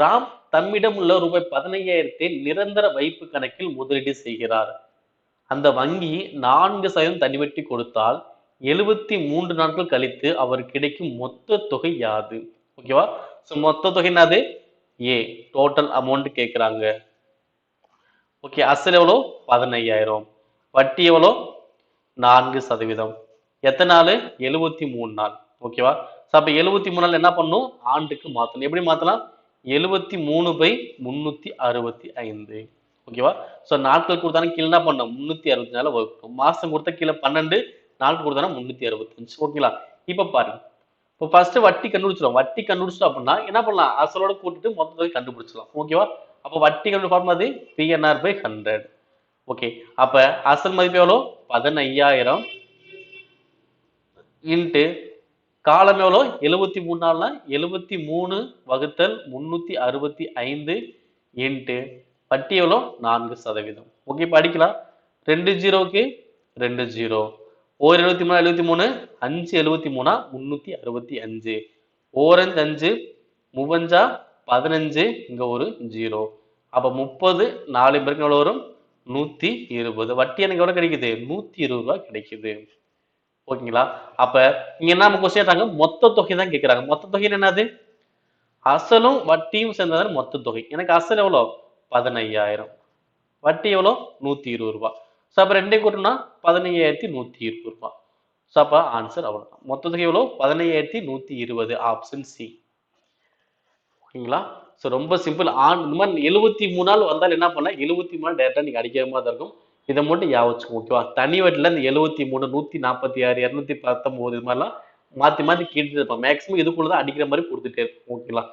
ராம் தம்மிடம் உள்ள ரூபாய் 15,000 நிரந்தர வைப்பு கணக்கில் முதலீடு செய்கிறார். அந்த வங்கி 4% தனிவட்டி கொடுத்தால் 73 நாட்கள் கழித்து அவர் கிடைக்கும் மொத்த தொகை யாது? ஓகேவா? சோ மொத்த தொகை என்னது? ஏ டோட்டல் அமௌண்ட் கேட்கிறாங்க. ஓகே, அசல் எவ்வளோ? 15,000. வட்டி எவ்வளோ? 4%. எத்தனை நாள்? 73 நாள். ஓகேவா? அப்ப 73 நாள் என்ன பண்ணும்? ஆண்டுக்கு மாத்தணும். எப்படி மாத்தலாம்? 73/365. ஓகேவா? சோ நாட்கள் கொடுத்தாலும் கீழே என்ன பண்ணும்? 364 வகுக்கணும். மாசம் கொடுத்தா கீழே 12, நாட்கள் கொடுத்தாலும் 365. ஓகேங்களா? இப்ப பாருங்க. இப்போ ஃபர்ஸ்ட் வட்டி கண்டுபிடிச்சிடும். வட்டி கண்டுபிடிச்சோம் அப்படின்னா என்ன பண்ணலாம்? அசலோட கூட்டிட்டு மொத்த தொகை கண்டுபிடிச்சலாம். ஓகேவா? அப்போ வட்டி கண்டுபிடி ஃபார்முலா அது PNR/100. ஓகே, அப்ப அசல் மதிப்பு எவ்வளோ? 15,000 இன்ட்டு காலம் எவ்வளோ? 73 நாள்னா 73 வகுத்தல் 365 இன்ட்டு வட்டி எவ்வளோ? 4%. ஓகே, படிக்கலாம். 2 ஜீரோக்கு 2 ஜீரோ. 73 73, 5 73, 365. 5 5 15, இங்க ஒரு ஜீரோ. அப்ப 30 4 பேருக்கு எவ்வளவு வரும்? 120. வட்டி எனக்கு எவ்வளவு கிடைக்குது? 120 ரூபாய் கிடைக்குது. ஓகேங்களா? அப்ப இங்க என்ன கொஸ்டின் கேட்டாங்க? மொத்த தொகை தான் கேட்கிறாங்க. மொத்த தொகை என்னது? அசலும் வட்டியும் சேர்ந்ததான மொத்த தொகை. எனக்கு அசல் எவ்வளோ? 15,000. வட்டி எவ்வளோ? 120 ரூபாய். ஸோ அப்போ ரெண்டையும் கூட்டினா 15,120 ரூபாய். ஸோ அப்போ ஆன்சர் அவ்வளோதான். மொத்த தொகை எவ்வளோ? 15,120. Option C. ஓகேங்களா? ஸோ ரொம்ப சிம்பிள். இந்த மாதிரி 73 நாள் வந்தால் என்ன பண்ண? 73 நாள் டேரக்டா நீங்க அடிக்கிற மாதிரி தான் இருக்கும். இதை மட்டும் ஞாபகம் வச்சுக்கோங்க. ஓகேவா? தனி வட்டில இந்த 73, 146, 219 இது மாதிரிலாம் மாத்தி மாத்தி கேட்டுட்டு இருப்பேன். மேக்ஸிமம் இதுக்குள்ளதான் அடிக்கிற மாதிரி கொடுத்துட்டே இருக்கும். ஓகேங்களா?